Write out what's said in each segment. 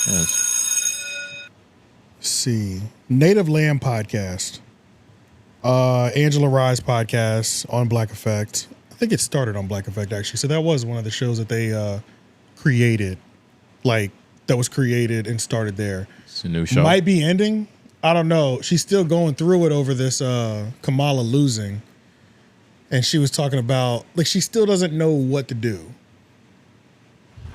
Yes. See, Native Land podcast, Angela Rye's podcast on Black Effect. I think it started on Black Effect actually. So that was one of the shows that they created, like that was created and started there. It's a new show. Might be ending. I don't know. She's still going through it over this Kamala losing, and she was talking about like she still doesn't know what to do.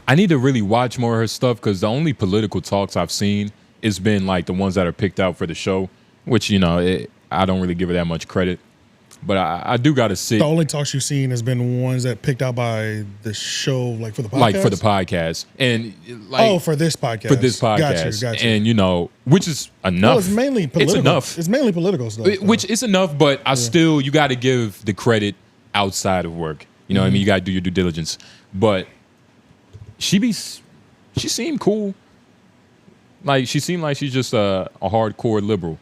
I need to really watch more of her stuff because the only political talks I've seen has been like the ones that are picked out for the show, which, you know, I don't really give her that much credit. But I do got to sit. The only talks you've seen has been ones that picked out by the show, like for the podcast? Like for the podcast. And like, for this podcast. For this podcast. Got you. And, you know, which is enough. Well, it's mainly political. It's enough. It's mainly political stuff. Which is enough, but I still, you got to give the credit outside of work. You know what I mean? You got to do your due diligence. But she seemed cool. Like, she seemed like she's just a hardcore liberal.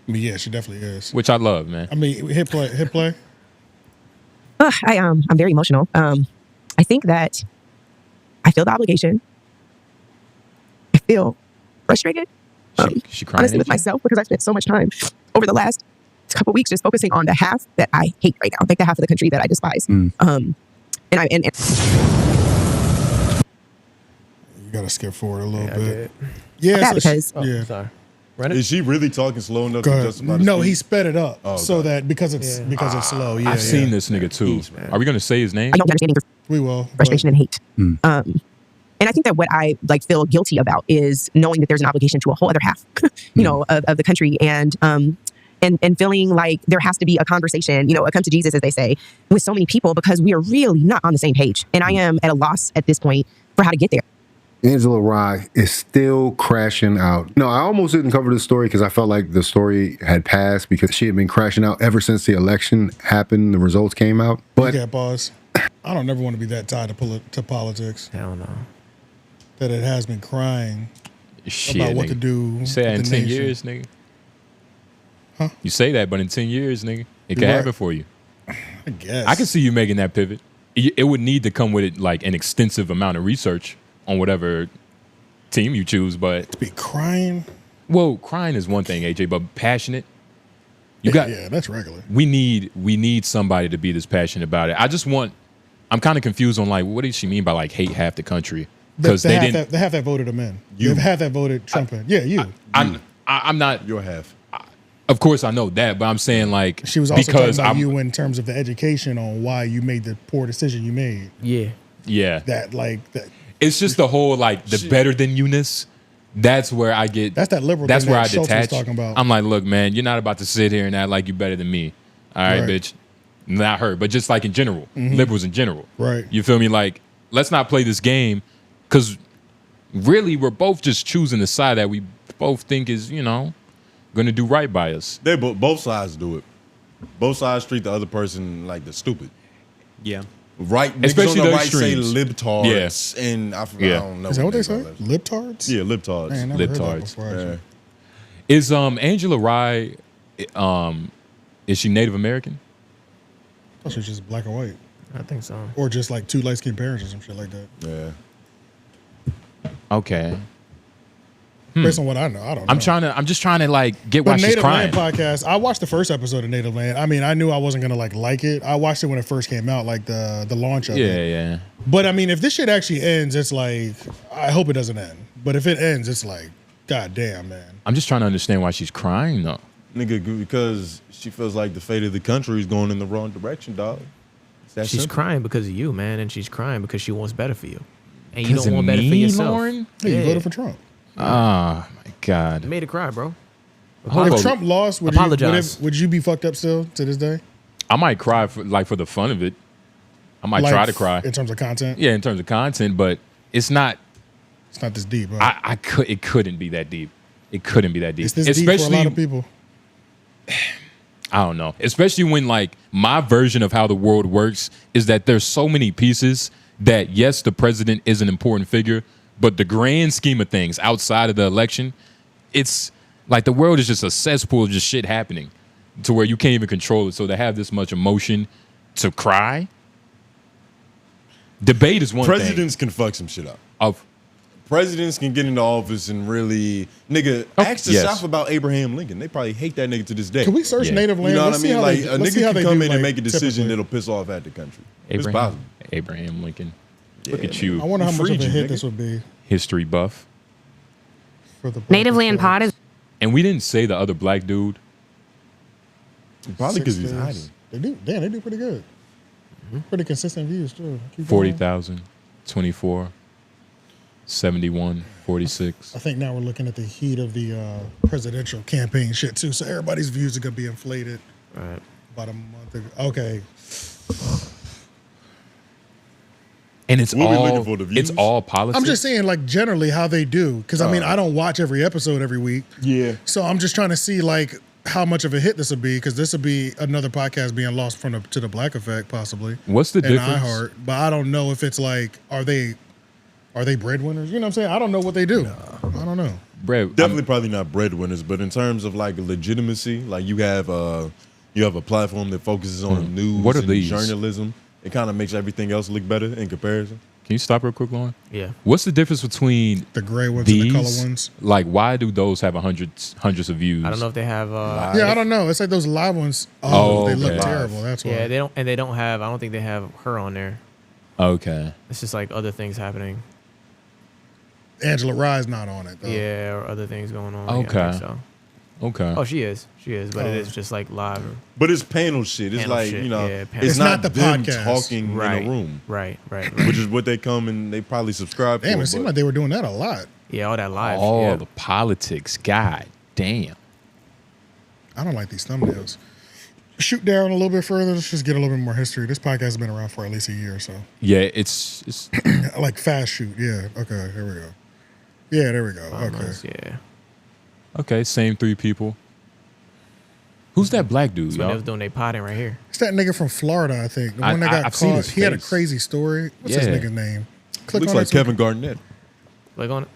I mean, yeah, she definitely is. Which I love, man. I mean, hit play. I'm very emotional. I think that I feel the obligation. I feel frustrated. She crying honestly with myself because I spent so much time over the last couple of weeks just focusing on the half that I hate right now, like the half of the country that I despise. You gotta skip forward a little bit. Yeah, because Is she really talking slow enough to justify the No, speed? he sped it up okay. that because it's slow. Yeah, I've seen this nigga too. Are we gonna say his name? I don't understand your We will. frustration and hate. And I think that what I like feel guilty about is knowing that there's an obligation to a whole other half, you know, of the country, and feeling like there has to be a conversation, you know, a come to Jesus, as they say, with so many people because we are really not on the same page. And I am at a loss at this point for how to get there. Angela Rye is still crashing out. No, I almost didn't cover this story because I felt like the story had passed because she had been crashing out ever since the election happened, the results came out. But yeah, boss, I don't ever want to be that tied to politics. Hell no. That it has been crying about what to do. You say that in 10 nation. years, nigga. Huh? You say that, but in 10 years, nigga, it can happen for you. I guess. I can see you making that pivot. It would need to come with it like an extensive amount of research on whatever team you choose, but to be crying. Well, crying is one thing, AJ, but passionate. Yeah, that's regular. We need somebody to be this passionate about it. I'm kind of confused on like what does she mean by like hate half the country? Because they didn't. The half that voted him in. The half that voted Trump in. Yeah, you. I'm not your half. Of course, I know that, but I'm saying like she was also talking about you in terms of the education on why you made the poor decision you made. Yeah. That. It's just the whole like the better than you-ness. That's where I get. That's that liberal. That's thing where that I Schultz was detach. talking about. I'm like, look, man, you're not about to sit here and act like you're better than me. All right, bitch. Not her, but just like in general, liberals in general. Right. You feel me? Like, let's not play this game because really we're both just choosing the side that we both think is, you know, going to do right by us. They both sides do it. Both sides treat the other person like they're stupid. Yeah. Right, especially on the the right say extremes. libtards, and I don't know. Is that what they say? Libtards? Yeah, libtards. Man, never heard that Libtards. before, actually. Is Angela Rye, is she Native American? I thought she was just black and white. I think so. Or just like two light-skinned parents or some shit like that. Yeah. Okay. Based on what I know, I don't know. I'm just trying to like get why But she's Native crying. Land podcast, I watched the first episode of Native Land. I mean, I knew I wasn't gonna like it. I watched it when it first came out, like the launch of it. Yeah. But I mean, if this shit actually ends, it's like I hope it doesn't end. But if it ends, it's like, god damn, man. I'm just trying to understand why she's crying though. Nigga, because she feels like the fate of the country is going in the wrong direction, dog. She's crying because of you, man, and she's crying because she wants better for you. And you Because don't of want better for me, yourself. Lauren? Hey, you voted for Trump. Oh my God. You made her cry, bro. If Trump lost, Apologize. would you be fucked up still to this day? I might cry for the fun of it. I might try to cry. In terms of content? Yeah, in terms of content, but it's not this deep, huh? it couldn't be that deep. It couldn't be that deep. It's this deep for a lot of people. I don't know. Especially when like my version of how the world works is that there's so many pieces that yes, the president is an important figure, but the grand scheme of things outside of the election, it's like the world is just a cesspool of just shit happening to where you can't even control it. So to have this much emotion to cry, debate is one thing. Presidents can fuck some shit up. presidents can get into office and really, nigga, ask the yes. South about Abraham Lincoln. They probably hate that nigga to this day. Can we search Yeah. native land? You know what I Let's see mean? how Like they- a let's see nigga how can they come do, in and like, make a decision typically. that'll piss off half the country. It's Abraham, possible. Abraham Lincoln. Yeah, Look at you, I wonder how He much of freed a you, hit nigga. this would be history buff. for the Native Black Land Effect. Pod is And we didn't say the other black dude. Probably because he's 6 days. hiding. They do. Damn, they do pretty good. Pretty consistent views too. Keep going. 40,000, 24, 71, 46. I think now we're looking at the heat of the presidential campaign shit too. So everybody's views are gonna be inflated. Right. About a month ago. Okay. And it's What we all looking for, the it's views? all politics. I'm just saying, like, generally how they do. Because I mean, I don't watch every episode every week. Yeah. So I'm just trying to see like how much of a hit this will be, because this will be another podcast being lost from to the Black Effect possibly. What's the and difference? iHeart, but I don't know if it's like are they breadwinners? You know what I'm saying? I don't know what they do. I don't know. Brad, Definitely probably not breadwinners, but in terms of like legitimacy, like you have a platform that focuses on news What are and these? journalism. It kind of makes everything else look better in comparison. Can you stop real quick, Lauren? Yeah. What's the difference between The gray ones and the these? color ones. Like, why do those have hundreds of views? I don't know if they have. Yeah, I don't know. It's like those live ones. Oh, They look okay. terrible. That's why. Yeah, they don't have. I don't think they have her on there. Okay. It's just like other things happening. Angela Rye's not on it though. Yeah, or other things going on. Yeah, I Okay. think so. Okay. Oh, she is, but it is just like live. But it's panel shit. It's Panel like, shit, you know, yeah, panel it's It's not, not the them podcast. talking Right. in a room, Right. which is what they come and they probably subscribe Damn, for. it seemed but- like they were doing that a lot. Yeah, all that live. All yeah. the politics. God damn. I don't like these thumbnails. Shoot down a little bit further. Let's just get a little bit more history. This podcast has been around for at least a year or so. Yeah, it's Like fast shoot. Yeah. Okay. Here we go. Yeah. There we go. Okay. Almost, yeah. okay. Same three people. Who's that black dude, That's when they y'all? was doing they potting right here. It's that nigga from Florida, I think. The I- one that got I've seen caught. his He had a face. crazy story. What's his Yeah. nigga's name? Click looks on like it so we Kevin Garnett. Click on it.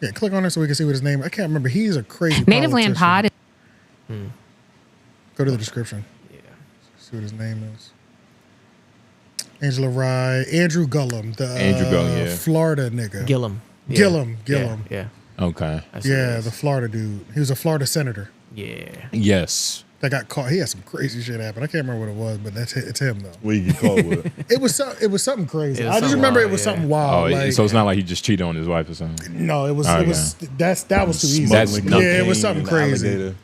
Yeah, click on it so we can see what his name. I can't remember. He's a crazy Native Land politician. Pod is Go to the description. Yeah. See what his name is. Angela Rye, Andrew Gillum, the Andrew Gillum, yeah. Florida nigga. Gillum. Yeah. Gillum. Yeah. Okay. That's what it Yeah, is. the Florida dude. He was a Florida senator Yeah. Yes. that got caught. He had some crazy shit happen. I can't remember what it was, but it's him though. What you get caught with. It was something crazy. It was I just something remember wild, it was yeah. something Oh, wild. like, so it's not like he just cheated on his wife or something. no, it was Okay. it was that was too easy. That's Smuggling nothing. Yeah, it was cocaine something and crazy. alligator.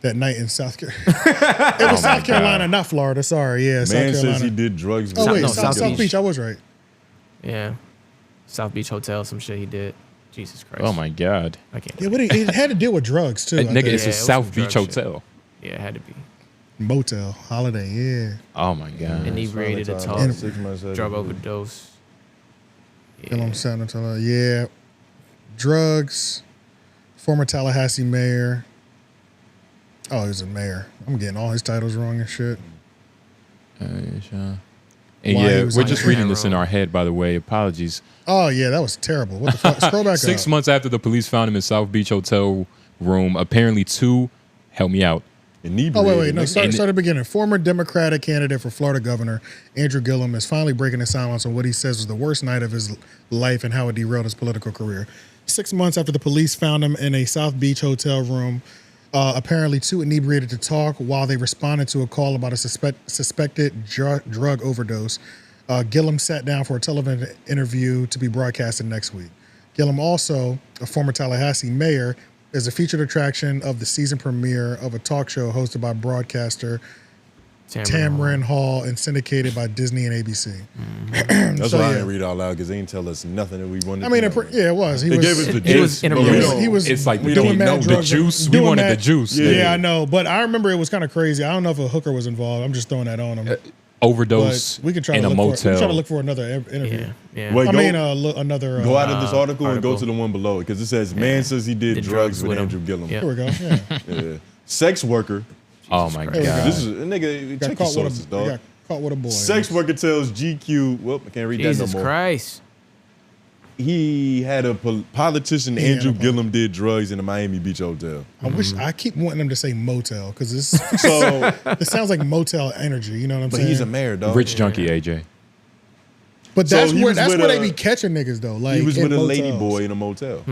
That night in South Carolina. It was South Carolina, not Florida. Sorry, yeah, South Man Carolina. says he did drugs. Oh wait, No, South South Beach. Beach. I was right. Yeah. South Beach Hotel, some shit he did. Jesus Christ. Oh my God. I can't. Yeah, but it had to deal with drugs too. I Nigga, think. it's Yeah, a it was South some Beach drug shit. hotel. Yeah, it had to be. Motel, holiday, yeah. Oh my God. Inebriated Solid adult, time, 6 months later. drug overdose. Kill him, San Antonio. Yeah. Drugs. Former Tallahassee mayor. Oh, he was a mayor. I'm getting all his titles wrong and shit. And Why yeah, he was we're on just the reading this in payroll. our head, by the way. Apologies. Oh yeah, that was terrible. What the fuck? Scroll back 6 up. months after the police found him in South Beach hotel room, apparently help me out. Oh Inebriated, wait. No, nigga. start at the beginning. Former Democratic candidate for Florida governor Andrew Gillum is finally breaking his silence on what he says was the worst night of his life and how it derailed his political career. 6 months after the police found him in a South Beach hotel room, apparently too inebriated to talk, while they responded to a call about a suspected drug overdose, Gillum sat down for a television interview to be broadcasted next week. Gillum, also a former Tallahassee mayor, is a featured attraction of the season premiere of a talk show hosted by broadcaster Tamron Hall and syndicated by Disney and ABC. That's So, why I yeah. didn't read out loud because they didn't tell us nothing that we wanted. I mean, to know. yeah, it was. He They was, gave us the He was gist, in a but we room. don't- he was It's like we doing don't mad know the drugs. juice. We Doing wanted mad- the juice. Yeah, I know, but I remember it was kind of crazy. I don't know if a hooker was involved. I'm just throwing that on him. Overdose But we can try in to a look for. We motel. can try to look for another interview. Yeah. Yeah. Wait, I go, mean, another. go out of this article and go article. to the one below it because it says man says he did Did drugs with him. Andrew Gillum. Yeah. Here we go. Yeah. Yeah. Sex worker. Oh my Christ. God. This is a nigga. got Check your caught with sources, a. dog. Got caught with a boy. Sex worker tells GQ. Well, I can't read Jesus that no more. Christ. He had a politician, He had Andrew a Gillum, did drugs in a Miami Beach hotel. I wish I keep wanting them to say motel because this So, it sounds like motel energy. You know what I'm but saying? he's a mayor, dog. Rich junkie, AJ. But So that's he where was with they a- be catching niggas though. Like He was in with a motels. lady boy in a motel.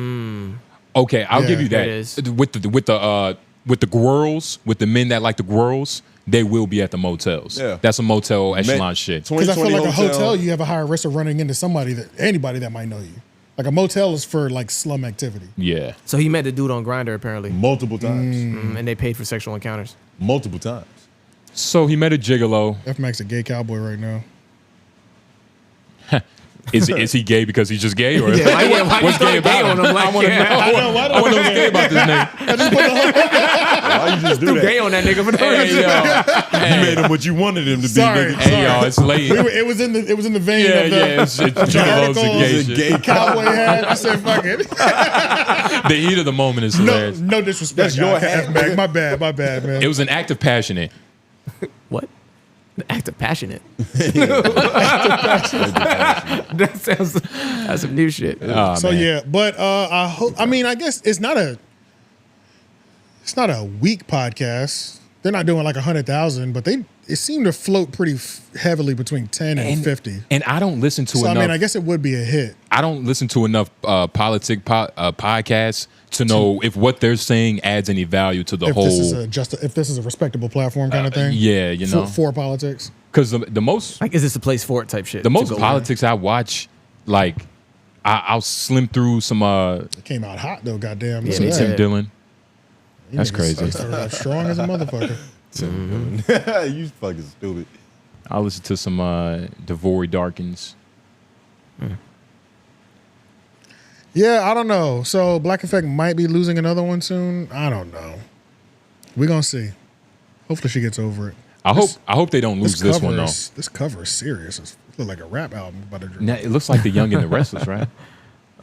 Okay, I'll Yeah. give you There that. it is. With the girls, with the men that like the girls, they will be at the motels. Yeah. That's a motel echelon shit. Because I feel 2020 like a hotel, you have a higher risk of running into anybody that might know you. Like a motel is for like slum activity. Yeah. So he met the dude on Grindr apparently, multiple times. and they paid for sexual encounters. Multiple times. So he met a gigolo. F Mac's a gay cowboy right now. Is he gay because he's just gay, or Why you what's gay throwing about on him? him like I want to know. that? I want to know what's gay about this nigga. Why you just do Too that? gay on that nigga for no Hey, reason. yo. You made him what you wanted him to Sorry. be, nigga. Hey, y'all, it's late. It was in the vein Yeah, of the, yeah, it's gigolos and gay He's a shit. gay cowboy hat. I said, fuck it. The heat of the moment is No, hilarious. no disrespect. That's your F hat, Mac. nigga. My bad, man. It was an act of passionate. What? The act of passionate. That sounds that's some new shit. Oh, So man. yeah, but I hope. I mean, I guess it's not a weak podcast. They're not doing like 100,000, but it seemed to float pretty heavily between 10 and 50. And I don't listen to So enough. I mean, I guess it would be a hit. I don't listen to enough podcasts to know if what they're saying adds any value to the If whole. if this is a respectable platform kind of thing. Yeah, you know, for politics. because the most Like, is this a place for it type shit? the to most go politics I watch, like I'll slim through some It came out hot though. Goddamn. Yeah, Listen they to Tim that. did. Dillon. You That's niggas crazy. started out strong as a motherfucker. You fucking stupid. I'll listen to some Devory Darkins. Yeah, I don't know. So Black Effect might be losing another one soon. I don't know. We're gonna see. Hopefully she gets over it. I hope they don't lose this one though. This cover is serious. It looks like a rap album about to drop. Now, it looks like The Young and the Restless, right?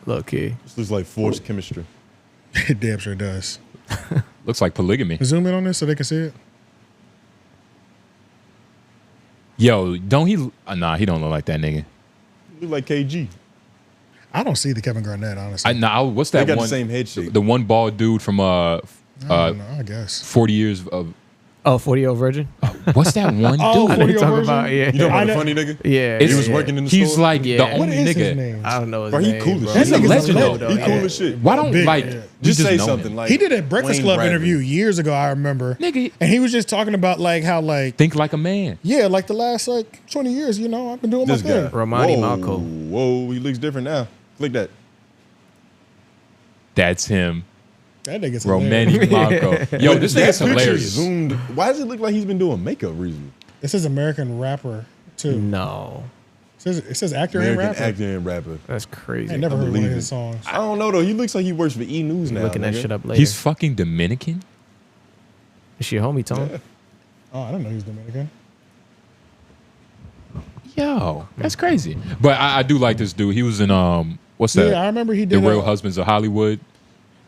Low key. This looks like forced chemistry. It damn sure does. Looks like polygamy. Zoom in on this so they can see it. Yo, don't he? Nah, he don't look like that nigga. Look like KG. I don't see the Kevin Garnett, honestly. What's They that got one? the same head shape. The one bald dude from I don't know, I guess. 40 years of. Oh, 40-year-old virgin? What's that one Oh, dude? 40 Talking version? about, yeah. You know about the I funny nigga? Yeah. It's- He was working in the store. He's like Yeah. the What What only is his nigga. name? I don't know his Bro, he name, cool as bro. shit. He's a nigga's legend dope, though. He yeah. cool as shit. Why don't Big, like yeah. we Just say know something him. like He did a Breakfast Wayne Club Bradley. interview years ago, I remember. Nigga. And he was just talking about like how like, Think like a man. yeah, like the last like 20 years, you know, I've been doing my This thing. guy. Romani Whoa, Malco. Whoa, he looks different now. Click that. That's him. That nigga's Romani hilarious. Malco. Yo, this That nigga's picture hilarious. Zoomed. Why does it look like he's been doing makeup recently? This is American rapper too. No. It says actor and American rapper. actor and rapper. That's crazy. I never heard one believe of it. his songs. I don't know though. He looks like he works for E News now. Looking that nigga. shit up later. He's fucking Dominican. Is she a homie, Tom? Oh, I didn't know he was Dominican. Yo, that's crazy. But I do like this dude. He was in what's that? Yeah, I remember he The did. Real Husbands of Hollywood.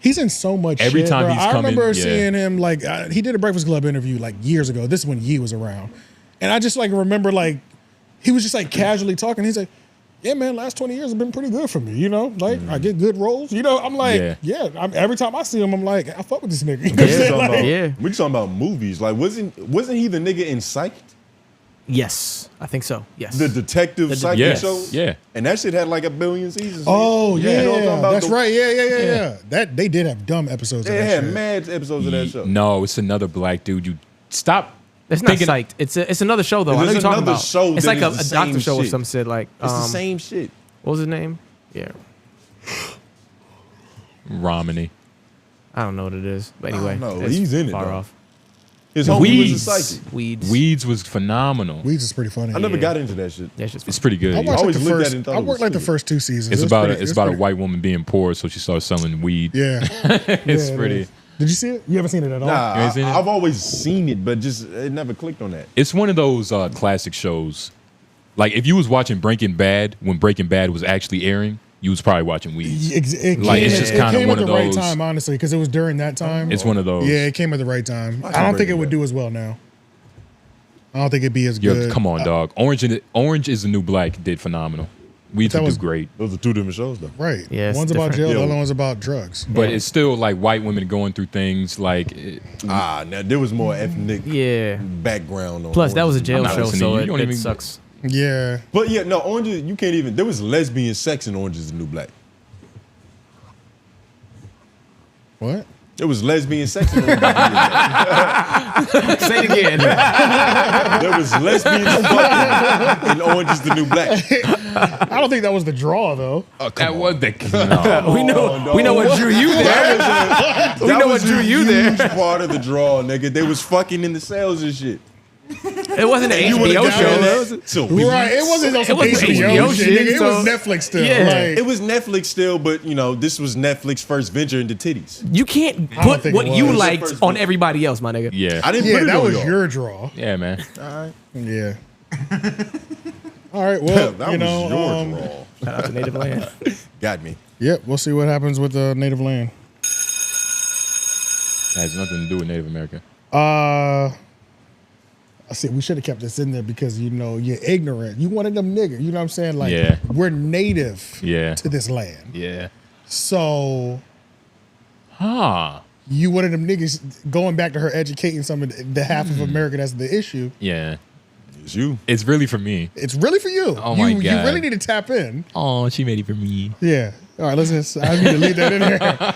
He's in so much Every shit, time bro. he's I coming, remember yeah. seeing him like he did a Breakfast Club interview like years ago. This is when Ye was around, and I just like remember like he was just like casually talking. He's like, "Yeah, man, last 20 years have been pretty good for me. You know, like I get good roles. You know, I'm like, Yeah. every time I see him, I'm like, I fuck with this nigga. You know what I'm We saying? talking Like, about- Yeah. We talking about movies. Like wasn't he the nigga in Psyched? Yes. I think so. Yes. The detective The psychic Yes. show? Yeah. And that shit had like 1 billion seasons. Oh You yeah, know what I'm talking about? that's right. Yeah. That they did have dumb episodes. They of that had shit. mad episodes of that show. No, it's another black dude. You stop. It's not thinking- psyched. It's another show though. I know There's you're talking another about. show It's that like a is the doctor same show or shit. some shit. Like It's the same shit. What was his name? Yeah. Romney. I don't know what it is. But anyway, know. it's He's in it, far though. off. His homie Weeds. was a psychic. Weeds. Weeds was phenomenal. Weeds is pretty funny. I never Yeah. got into that shit. Yeah, it's just It's pretty good. I yeah. watched always like the looked at first. it and thought I it was worked like the stupid. first 2 seasons. It's It was about pretty- it's it about a was white woman being poor, so she starts selling weed. pretty- Yeah, It's Yeah, it pretty. is. Did you see it? You haven't seen it at all? Nah, You ain't seen it? I've always seen it, but just it never clicked on that. It's one of those classic shows. Like if you was watching Breaking Bad when Breaking Bad was actually airing, you was probably watching Weeds. Like, it's just kinda came one at of the right those- time, honestly, because it was during that time. It's one of those. Yeah, it came at the right time. Watch I don't think Breaking it would Bad. do as well now. I don't think it'd be as Yo, good. come on, dog. Orange is the New Black did phenomenal. Weeds That would was- do great. Those are two different shows, though. Right. Yeah, it's One's about different. jail, the Yeah. other one's about drugs. But it's still like white women going through things like Now there was more ethnic Yeah. background on. Plus, that was a jail not show, listening to so you. it, You don't it even- sucks. Yeah. But yeah, no, Orange is, you can't even. There was lesbian sex in Orange is the New Black. What? There was lesbian sex in Orange is the New Black. Say it again. There was lesbian fucking in Orange is the New Black. I don't think that was the draw though. That was the no. We know what drew you there. That was drew a you there. huge part of the draw, nigga. They was fucking in the sales and shit. It wasn't an You would've HBO got show. in That there. was So Right. It wasn't no some wasn't HBO, HBO shit. shit, Nigga. It so- was Netflix still. Yeah. Like, it was Netflix still, but you know, this was Netflix's first venture into titties. You can't don't put think what it you was. liked First on one. everybody else, my nigga. Yeah. I didn't yeah, put it that on was y'all. your draw. Yeah, man. Yeah. All right. Well, that you was know, your draw. Shout out to Native Land. Got me. yep. We'll see what happens with the native land. That has nothing to do with Native America. I said we should have kept this in there because you know you're ignorant. You wanted them nigger. You know what I'm saying? Like Yeah. we're native Yeah. to this land. Yeah. So Huh. you wanted them niggas going back to her educating some of the half of America that's the issue. Yeah. It's you. It's really for me. It's really for you. Oh my You God. really need to tap in. Oh, she made it for me. Yeah. All right, let's just, I need to leave that in there.